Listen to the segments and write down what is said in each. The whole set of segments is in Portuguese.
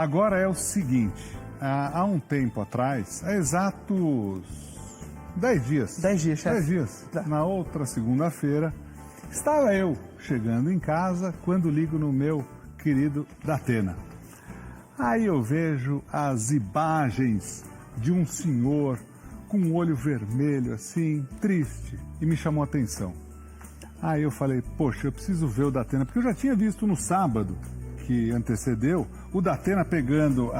Agora é o seguinte, há um tempo atrás, há exatos 10 dias. 10 dias, chefe. 10 dias. Tá. Na outra segunda-feira, estava eu chegando em casa quando ligo no meu querido Datena. Aí eu vejo as imagens de um senhor com um olho vermelho assim, triste, e me chamou a atenção. Aí eu falei, poxa, eu preciso ver o Datena, porque eu já tinha visto no sábado que antecedeu, o Datena pegando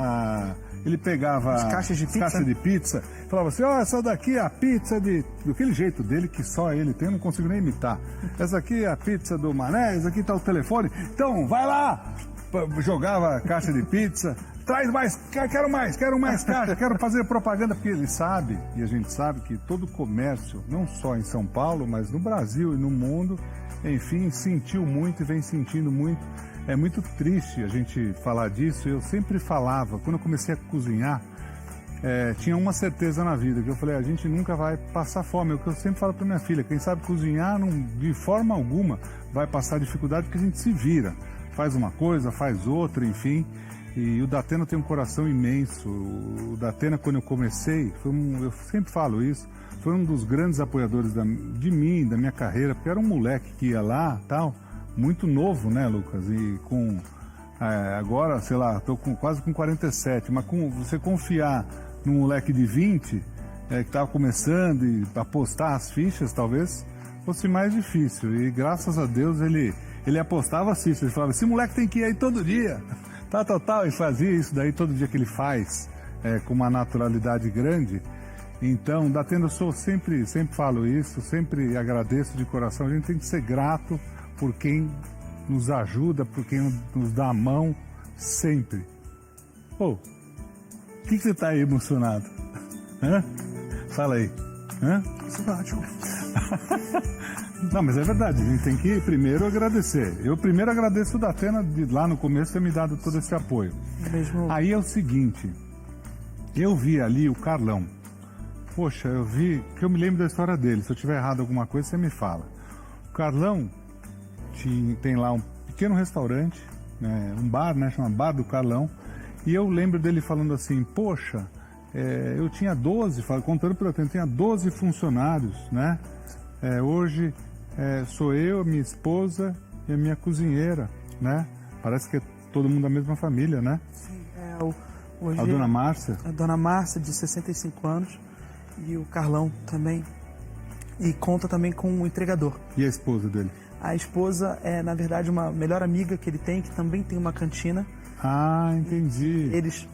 ele pegava as caixas de pizza, falava assim, ó, essa daqui é a pizza daquele jeito dele que só ele tem, eu não consigo nem imitar. Essa aqui é a pizza do Mané, essa aqui tá o telefone, então vai lá! Jogava a caixa de pizza, traz mais, quero mais caixa, quero fazer propaganda, porque ele sabe, e a gente sabe que todo comércio, não só em São Paulo, mas no Brasil e no mundo, enfim, sentiu muito e vem sentindo muito. É muito triste a gente falar disso. Eu sempre falava, quando eu comecei a cozinhar, tinha uma certeza na vida, que eu falei, a gente nunca vai passar fome. É o que eu sempre falo para minha filha, quem sabe cozinhar de forma alguma vai passar dificuldade, porque a gente se vira. Faz uma coisa, faz outra, enfim. E o Datena tem um coração imenso. O Datena, quando eu comecei, eu sempre falo isso, foi um dos grandes apoiadores de mim, da minha carreira, porque era um moleque que ia lá, tal, muito novo, né, Lucas? E agora, sei lá, estou quase com 47, mas você confiar num moleque de 20, que estava começando, e apostar as fichas, talvez fosse mais difícil. E graças a Deus ele apostava as fichas, ele falava, esse moleque tem que ir aí todo dia, tal, e fazia isso daí todo dia que ele faz, com uma naturalidade grande. Então, Datena, eu sempre falo isso, sempre agradeço de coração, a gente tem que ser grato por quem nos ajuda, por quem nos dá a mão, sempre. Pô, o que você está aí emocionado? Hã? Fala aí. Hã? Simpático. Não, mas é verdade, a gente tem que primeiro agradecer. Eu primeiro agradeço o Datena de lá no começo ter me dado todo esse apoio. Mesmo... Aí é o seguinte, eu vi ali o Carlão. Poxa, eu vi, que eu me lembro da história dele, se eu tiver errado alguma coisa, você me fala. O Carlão tem lá um pequeno restaurante, né, um bar, né, chama Bar do Carlão, e eu lembro dele falando assim, poxa, eu tinha 12, contando pelo tempo, tinha 12 funcionários, né, hoje sou eu, minha esposa e a minha cozinheira, né, parece que é todo mundo da mesma família, né? Sim, hoje a dona Márcia. A dona Márcia, de 65 anos, e o Carlão também, e conta também com o entregador. E a esposa dele? A esposa é, na verdade, uma melhor amiga que ele tem, que também tem uma cantina. Ah, entendi. Eles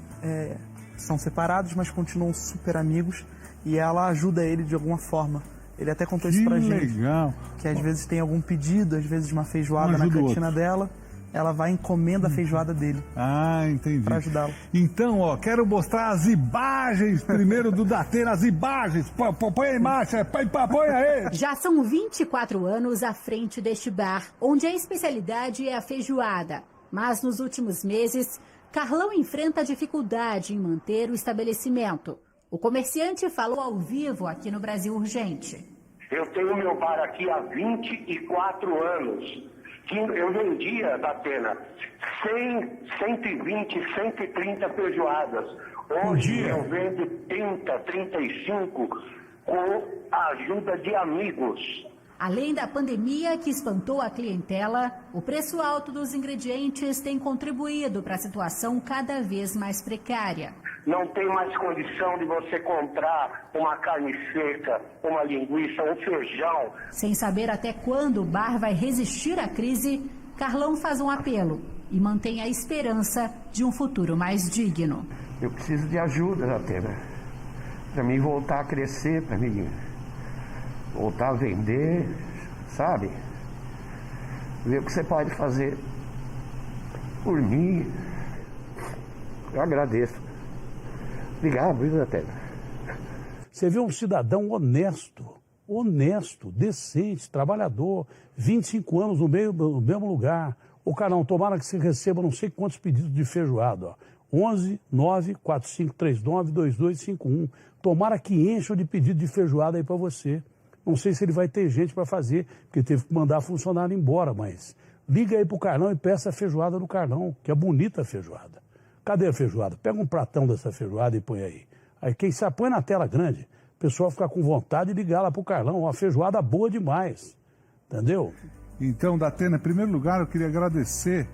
são separados, mas continuam super amigos, e ela ajuda ele de alguma forma. Ele até contou isso pra gente. Que legal. Que às vezes tem algum pedido, às vezes uma feijoada na cantina dela, ela vai e encomenda a feijoada dele. Ah, entendi. Pra ajudá-lo. Então, quero mostrar as imagens primeiro do Datena, as imagens. Põe a imagem, põe aí. Já são 24 anos à frente deste bar, onde a especialidade é a feijoada. Mas nos últimos meses, Carlão enfrenta dificuldade em manter o estabelecimento. O comerciante falou ao vivo aqui no Brasil Urgente. Eu tenho meu bar aqui há 24 anos. Que eu vendia, Datena, 100, 120, 130 feijoadas. Hoje eu vendo 30, 35 com a ajuda de amigos. Além da pandemia que espantou a clientela, o preço alto dos ingredientes tem contribuído para a situação cada vez mais precária. Não tem mais condição de você comprar uma carne seca, uma linguiça, um feijão. Sem saber até quando o bar vai resistir à crise, Carlão faz um apelo e mantém a esperança de um futuro mais digno. Eu preciso de ajuda, Datena, para mim voltar a crescer, para mim voltar a vender, sabe? Ver o que você pode fazer por mim. Eu agradeço. Obrigado, viu, Datena? Você vê um cidadão honesto, decente, trabalhador, 25 anos no mesmo lugar. Ô, Carlão, tomara que você receba não sei quantos pedidos de feijoada, ó. 11 9 4539 2251. Tomara que encham de pedido de feijoada aí para você. Não sei se ele vai ter gente para fazer, porque teve que mandar funcionário embora, mas liga aí pro Carlão e peça a feijoada do Carlão, que é bonita a feijoada. Cadê a feijoada? Pega um pratão dessa feijoada e põe aí. Aí quem sabe põe na tela grande, o pessoal fica com vontade de ligar lá pro Carlão. Uma feijoada boa demais. Entendeu? Então, Datena, em primeiro lugar, eu queria agradecer.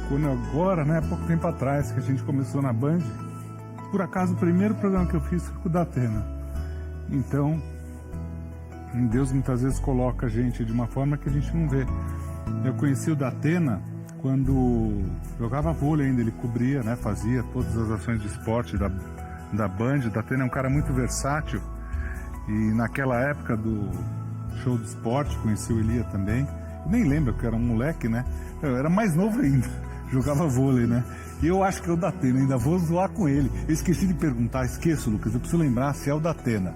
Quando agora, né, pouco tempo atrás, que a gente começou na Band, por acaso o primeiro programa que eu fiz foi com o Datena. Então, Deus muitas vezes coloca a gente de uma forma que a gente não vê. Eu conheci o Datena quando jogava vôlei ainda, ele cobria, né, fazia todas as ações de esporte da Band. O Datena é um cara muito versátil e naquela época do show do esporte, conheci o Elia também. Nem lembro, que eu era um moleque, né? Eu era mais novo ainda, jogava vôlei, né? E eu acho que é o Datena, ainda vou zoar com ele. Eu esqueci de perguntar, esqueço, Lucas, eu preciso lembrar se é o Datena.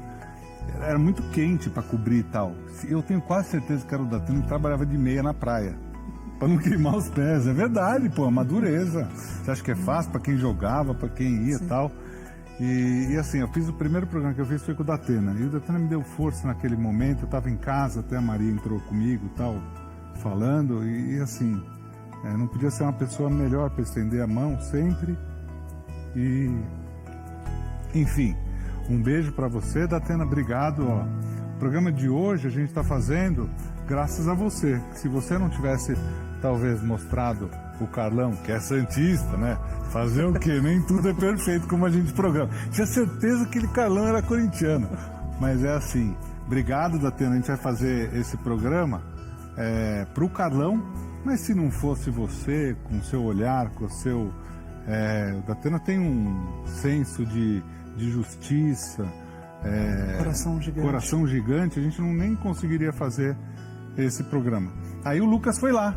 Era muito quente para cobrir e tal. Eu tenho quase certeza que era o Datena que trabalhava de meia na praia, para não queimar os pés. É verdade, pô, uma dureza. Você acha que é fácil para quem jogava, para quem ia e tal? E assim, eu fiz o primeiro programa que eu fiz foi com o Datena. E o Datena me deu força naquele momento, eu estava em casa, até a Maria entrou comigo e tal, falando, e assim, não podia ser uma pessoa melhor para estender a mão sempre. E enfim, um beijo para você, Datena, obrigado. Ó. O programa de hoje a gente está fazendo graças a você. Se você não tivesse talvez mostrado o Carlão, que é santista, né? Fazer o quê? Nem tudo é perfeito como a gente programa. Tinha certeza que aquele Carlão era corintiano, mas é assim. Obrigado, Datena, a gente vai fazer esse programa para o Carlão, mas se não fosse você, com o seu olhar, com o seu... o Datena tem um senso de justiça, coração gigante, a gente nem conseguiria fazer esse programa. Aí o Lucas foi lá,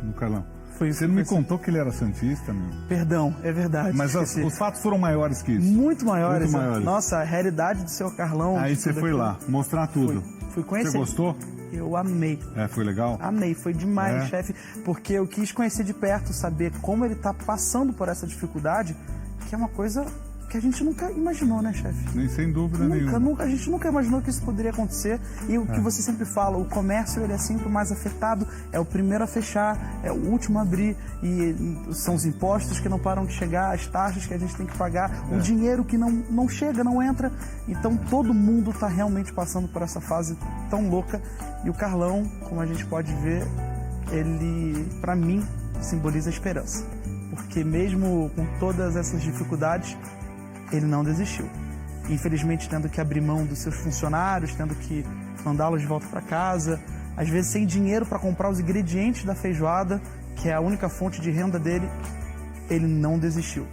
no Carlão. Você não me contou que ele era santista, meu? Perdão, é verdade. Mas os fatos foram maiores que isso? Muito maiores. Nossa, a realidade do seu Carlão... Aí você foi lá, mostrar tudo. Fui conhecer. Você gostou? Eu amei. Foi legal? Amei, foi demais, chefe, porque eu quis conhecer de perto, saber como ele está passando por essa dificuldade, que é uma coisa que a gente nunca imaginou, né, chefe? Nem sem dúvida nenhuma. A gente nunca imaginou que isso poderia acontecer. E o que você sempre fala, o comércio ele é sempre o mais afetado, é o primeiro a fechar, é o último a abrir, e são os impostos que não param de chegar, as taxas que a gente tem que pagar, o dinheiro que não chega, não entra. Então todo mundo está realmente passando por essa fase tão louca. E o Carlão, como a gente pode ver, ele, para mim, simboliza a esperança. Porque mesmo com todas essas dificuldades, ele não desistiu. Infelizmente, tendo que abrir mão dos seus funcionários, tendo que mandá-los de volta para casa, às vezes sem dinheiro para comprar os ingredientes da feijoada, que é a única fonte de renda dele, ele não desistiu.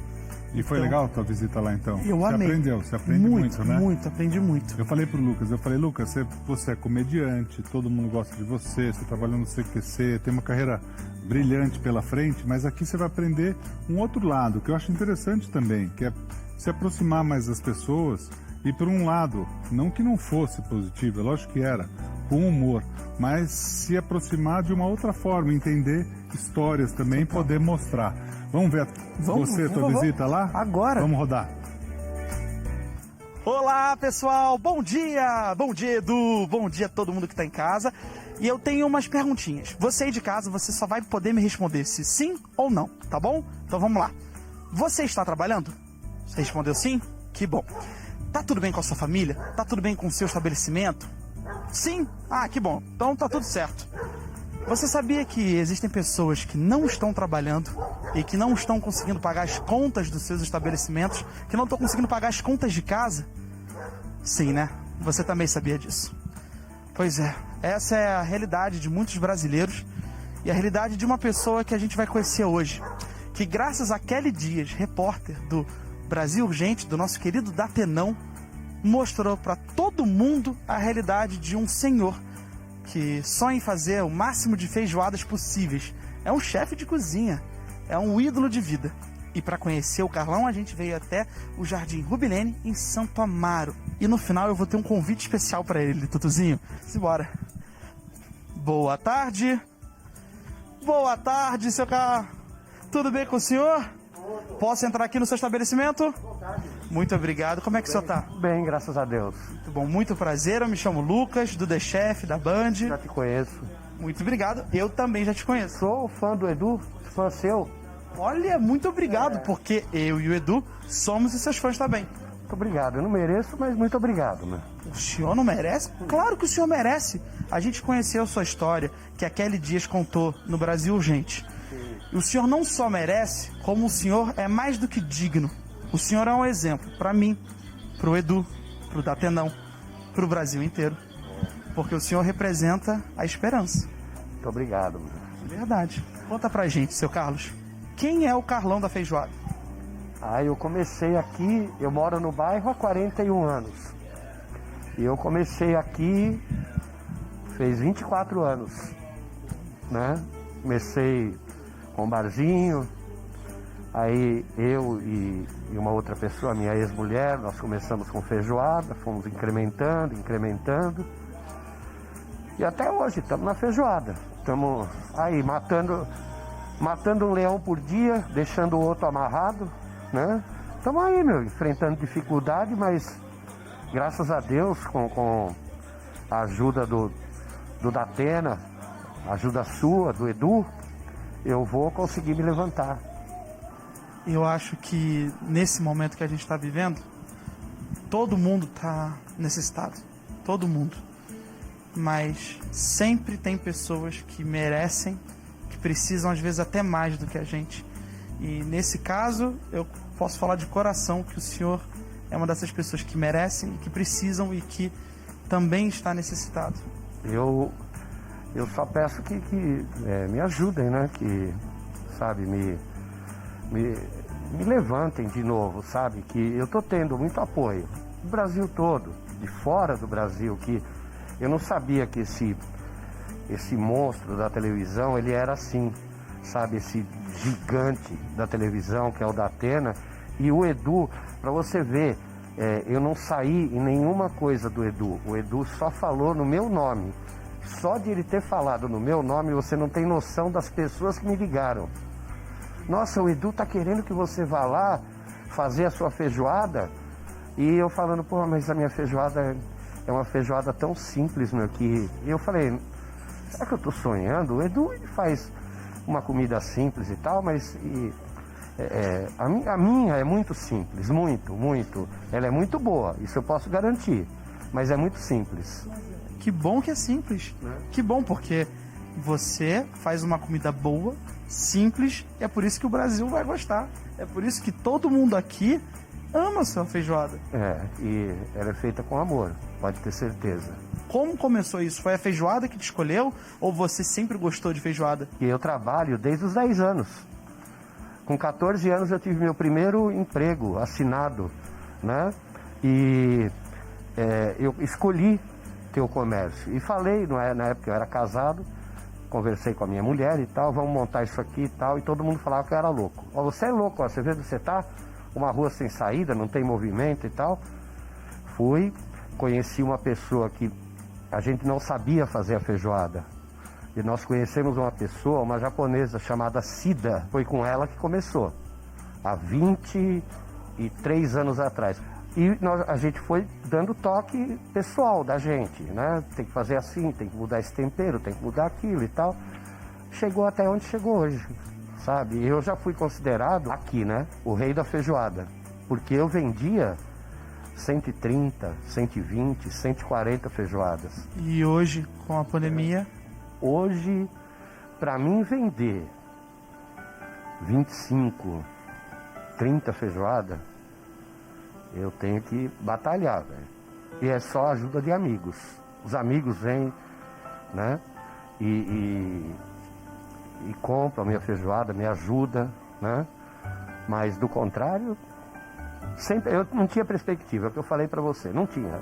E foi legal a tua visita lá, então? Eu amei. Você aprende muito, né? Aprendi muito. Eu falei pro Lucas, Lucas, você é comediante, todo mundo gosta de você trabalha no CQC, tem uma carreira brilhante pela frente, mas aqui você vai aprender um outro lado, que eu acho interessante também, que é se aproximar mais das pessoas e por um lado, não que não fosse positivo, é lógico que era, com humor, mas se aproximar de uma outra forma, entender histórias também, poder mostrar. Vamos ver tua visita lá? Agora. Vamos rodar. Olá, pessoal. Bom dia. Bom dia, Edu. Bom dia a todo mundo que está em casa. E eu tenho umas perguntinhas. Você aí de casa, você só vai poder me responder se sim ou não, tá bom? Então vamos lá. Você está trabalhando? Você respondeu sim? Que bom. Tá tudo bem com a sua família? Tá tudo bem com o seu estabelecimento? Sim? Ah, que bom. Então tá tudo certo. Você sabia que existem pessoas que não estão trabalhando e que não estão conseguindo pagar as contas dos seus estabelecimentos, que não estão conseguindo pagar as contas de casa? Sim, né? Você também sabia disso. Pois é, essa é a realidade de muitos brasileiros e a realidade de uma pessoa que a gente vai conhecer hoje, que graças a Kelly Dias, repórter do Brasil Urgente, do nosso querido Datenão, mostrou para todo mundo a realidade de um senhor que sonha em fazer o máximo de feijoadas possíveis. É um chefe de cozinha, é um ídolo de vida. E para conhecer o Carlão, a gente veio até o Jardim Rubilene, em Santo Amaro. E no final eu vou ter um convite especial para ele, Tutuzinho. Simbora. Boa tarde. Boa tarde, seu Carlos. Tudo bem com o senhor? Posso entrar aqui no seu estabelecimento? Muito obrigado. Como é que o senhor tá? Bem, graças a Deus. Muito bom, muito prazer. Eu me chamo Lucas, do The Chef, da Band. Já te conheço. Muito obrigado. Eu também já te conheço. Sou fã do Edu, fã seu. Olha, muito obrigado, porque eu e o Edu somos os seus fãs também. Muito obrigado. Eu não mereço, mas muito obrigado, né? O senhor não merece? Claro que o senhor merece. A gente conheceu a sua história, que a Kelly Dias contou no Brasil Urgente. E o senhor não só merece, como o senhor é mais do que digno. O senhor é um exemplo para mim, para o Edu, para o Datenão, para o Brasil inteiro. Porque o senhor representa a esperança. Muito obrigado, mano. Verdade. Conta pra gente, seu Carlos. Quem é o Carlão da Feijoada? Eu comecei aqui, eu moro no bairro há 41 anos. E eu comecei aqui, fez 24 anos, né? Comecei com um barzinho, aí eu e uma outra pessoa, minha ex-mulher, nós começamos com feijoada, fomos incrementando. E até hoje estamos na feijoada. Estamos aí matando um leão por dia, deixando o outro amarrado, né? Estamos aí, enfrentando dificuldade, mas graças a Deus, com a ajuda do Datena, a ajuda sua, do Edu, eu vou conseguir me levantar. Eu acho que nesse momento que a gente está vivendo, todo mundo está necessitado. Todo mundo. Mas sempre tem pessoas que merecem, que precisam às vezes até mais do que a gente. E nesse caso, eu posso falar de coração que o senhor é uma dessas pessoas que merecem, que precisam e que também está necessitado. Eu só peço que me ajudem, né? Que, sabe, me levantem de novo, sabe? Que eu tô tendo muito apoio do Brasil todo, de fora do Brasil, que eu não sabia que esse monstro da televisão, ele era assim, sabe? Esse gigante da televisão, que é o Datena, e o Edu, para você ver, eu não saí em nenhuma coisa do Edu. O Edu só falou no meu nome. Só de ele ter falado no meu nome, você não tem noção das pessoas que me ligaram. Nossa, o Edu tá querendo que você vá lá fazer a sua feijoada. E eu falando, pô, mas a minha feijoada é uma feijoada tão simples, que... E eu falei, será que eu tô sonhando? O Edu, ele faz uma comida simples e tal, mas a minha é muito simples, muito. Ela é muito boa, isso eu posso garantir, mas é muito simples. Que bom que é simples. Que bom, porque você faz uma comida boa, simples, e é por isso que o Brasil vai gostar. É por isso que todo mundo aqui ama a sua feijoada. E ela é feita com amor, pode ter certeza. Como começou isso? Foi a feijoada que te escolheu ou você sempre gostou de feijoada? E eu trabalho desde os 10 anos. Com 14 anos eu tive meu primeiro emprego assinado, né? E eu escolhi ter o comércio. E falei, na época eu era casado, conversei com a minha mulher e tal, vamos montar isso aqui e tal, e todo mundo falava que eu era louco. Ó, você é louco, ó, você vê onde você tá? Uma rua sem saída, não tem movimento e tal. Fui, conheci uma pessoa que a gente não sabia fazer a feijoada. E nós conhecemos uma pessoa, uma japonesa chamada Cida. Foi com ela que começou, há 23 anos atrás. E a gente foi dando toque pessoal da gente, né? Tem que fazer assim, tem que mudar esse tempero, tem que mudar aquilo e tal. Chegou até onde chegou hoje, sabe? Eu já fui considerado aqui, né? O rei da feijoada. Porque eu vendia 130, 120, 140 feijoadas. E hoje, com a pandemia? Hoje, para mim vender 25, 30 feijoadas, eu tenho que batalhar, velho. E é só a ajuda de amigos. Os amigos vêm, né? E compram a minha feijoada, me ajuda, né? Mas do contrário, sempre eu não tinha perspectiva, é o que eu falei para você, não tinha.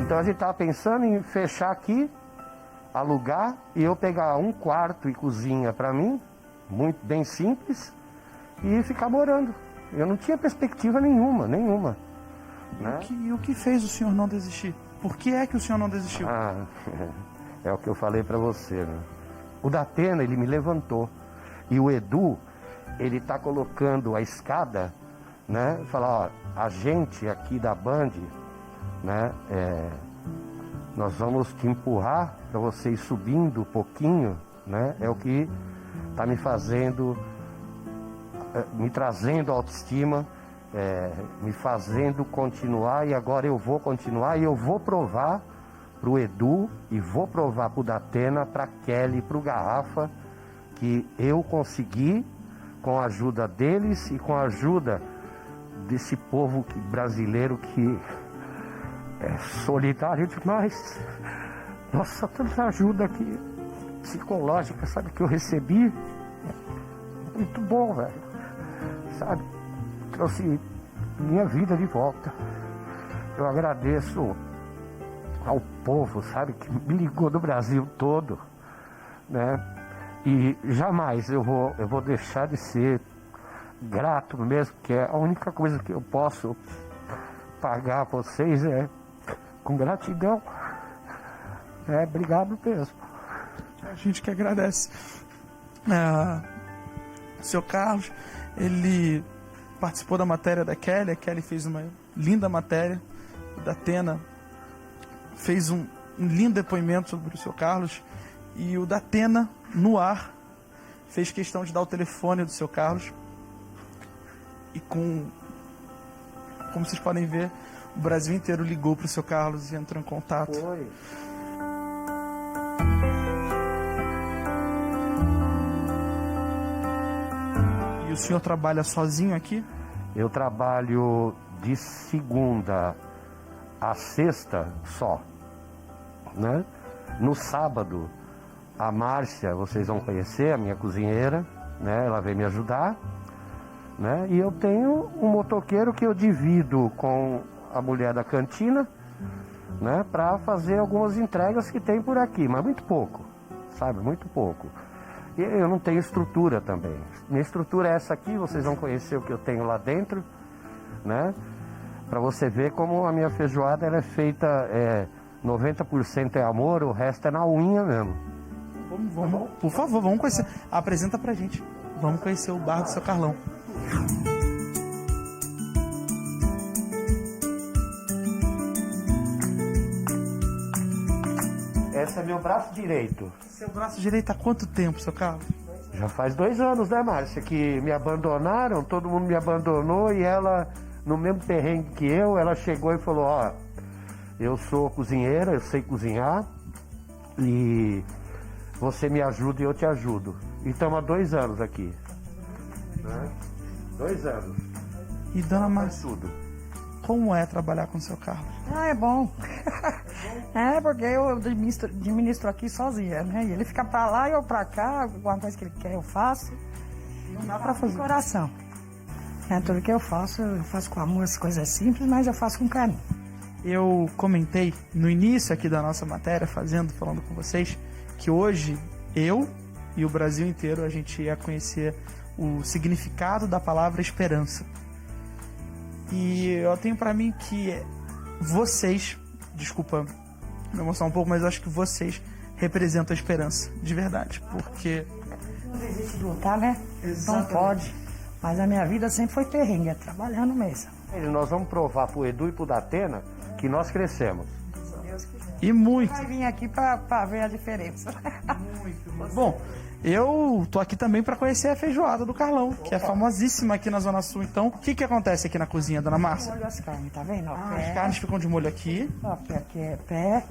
Então a gente tava pensando em fechar aqui, alugar e eu pegar um quarto e cozinha para mim muito bem simples e ficar morando. Eu não tinha perspectiva nenhuma. Né? E o que fez o senhor não desistir? Por que é que o senhor não desistiu? É o que eu falei para você, né? O Datena, ele me levantou. E o Edu, ele tá colocando a escada, né? Falar, ó, a gente aqui da Band, né? Nós vamos te empurrar para você ir subindo um pouquinho, né? É o que tá me fazendo, me trazendo autoestima, me fazendo continuar, e agora eu vou continuar e eu vou provar pro Edu e vou provar pro Datena, pra Kelly, pro Garrafa, que eu consegui, com a ajuda deles e com a ajuda desse povo brasileiro que é solidário demais. Nossa, tanta ajuda aqui psicológica, sabe, que eu recebi. Muito bom, velho. Sabe, trouxe minha vida de volta. Eu agradeço ao povo, sabe, que me ligou do Brasil todo, né? E jamais eu vou deixar de ser grato mesmo, porque a única coisa que eu posso pagar a vocês é com gratidão. Obrigado mesmo. A gente que agradece. O seu Carlos, ele participou da matéria da Kelly, a Kelly fez uma linda matéria, o Datena fez um lindo depoimento sobre o seu Carlos, e o Datena, no ar, fez questão de dar o telefone do seu Carlos, e como vocês podem ver, o Brasil inteiro ligou para o seu Carlos e entrou em contato. Foi. E o senhor trabalha sozinho aqui? Eu trabalho de segunda a sexta só, né? No sábado, a Márcia, vocês vão conhecer, a minha cozinheira, né? Ela vem me ajudar, né? E eu tenho um motoqueiro que eu divido com a mulher da cantina, né? Para fazer algumas entregas que tem por aqui, mas muito pouco, sabe? Muito pouco. E eu não tenho estrutura também. Minha estrutura é essa aqui, vocês vão conhecer o que eu tenho lá dentro, né? Para você ver como a minha feijoada ela é feita, 90% é amor, o resto é na unha mesmo. Vamos, por favor, vamos conhecer. Apresenta pra gente. Vamos conhecer o bar do seu Carlão. Esse é meu braço direito. Seu braço direito há quanto tempo, seu Carlos? Já faz 2 anos, né, Márcia? Que me abandonaram, todo mundo me abandonou e ela, no mesmo perrengue que eu, ela chegou e falou, ó, eu sou cozinheira, eu sei cozinhar e você me ajuda e eu te ajudo. E estamos há 2 anos aqui. Né? 2 anos. E dona Márcia, Tudo. como é trabalhar com o seu Carlos? É bom. Porque eu administro aqui sozinha, né? E ele fica pra lá e eu pra cá, alguma coisa que ele quer eu faço. Não dá pra fazer. Coração. Tudo que eu faço com amor, as coisas simples, mas eu faço com carinho. Eu comentei no início aqui da nossa matéria, falando com vocês, que hoje eu e o Brasil inteiro a gente ia conhecer o significado da palavra esperança. E eu tenho pra mim que vocês, desculpa me emocionar um pouco, mas eu acho que vocês representam a esperança, de verdade, porque... Não existe lutar, né? Exatamente. Não pode. Mas a minha vida sempre foi terrengue, trabalhando mesmo. Nós vamos provar pro Edu e pro Datena que nós crescemos. E muito. Vai vir aqui pra ver a diferença. Bom, eu tô aqui também para conhecer a feijoada do Carlão, que é famosíssima aqui na Zona Sul. Então, o que acontece aqui na cozinha, dona Márcia? Olha as carnes, tá vendo? Ó, As carnes ficam de molho aqui. Ó, aqui é pé.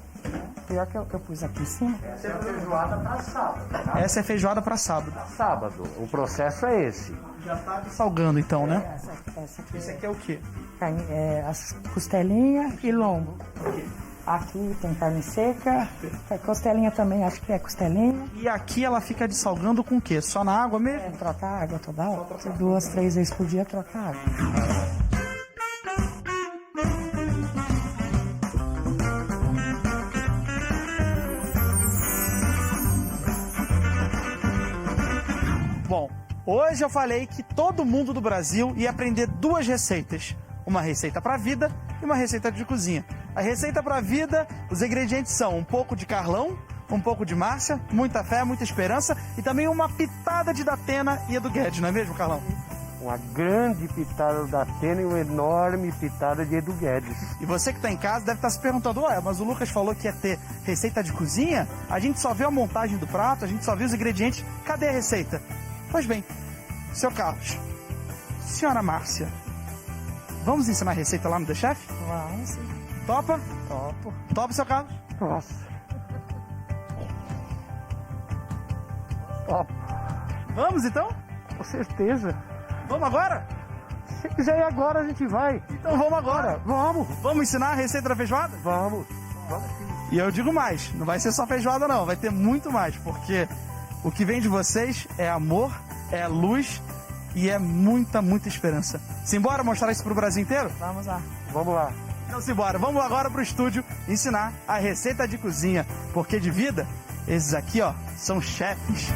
Pior que eu pus aqui em cima. Essa é a feijoada para sábado. Tá? Essa é feijoada para sábado. Sábado, o processo é esse. Já tá salgando então, né? Essa aqui Esse aqui é o quê? carne, as costelinhas e lombo. Aqui tem carne seca, costelinha também, acho que é costelinha. E aqui ela fica dessalgando com o quê? Só na água mesmo? Trocar água toda hora. 2, 3 vezes por dia trocar água. Bom, Hoje eu falei que todo mundo do Brasil ia aprender duas receitas. Uma receita para a vida e uma receita de cozinha. A receita para a vida, os ingredientes são um pouco de Carlão, um pouco de Márcia, muita fé, muita esperança e também uma pitada de Datena e Edu Guedes, não é mesmo, Carlão? Uma grande pitada da Atena e uma enorme pitada de Edu Guedes. E você que está em casa deve estar se perguntando, ué, mas o Lucas falou que ia ter receita de cozinha? A gente só vê a montagem do prato, a gente só vê os ingredientes, cadê a receita? Pois bem, seu Carlos, senhora Márcia, vamos ensinar a receita lá no The Chef? Vamos sim. Topa? Topo. Topa, seu Carlos? Nossa. Ó, Vamos então? com certeza. Vamos agora? Se quiser ir agora, a gente vai. Então vamos agora. Vamos. Vamos ensinar a receita da feijoada? Vamos. E eu digo mais, não vai ser só feijoada não, vai ter muito mais, porque o que vem de vocês é amor, é luz e é muita, muita esperança. Simbora mostrar isso pro Brasil inteiro? Vamos lá. Vamos lá. Então simbora, vamos agora pro estúdio ensinar a receita de cozinha, porque de vida, esses aqui ó, são chefes.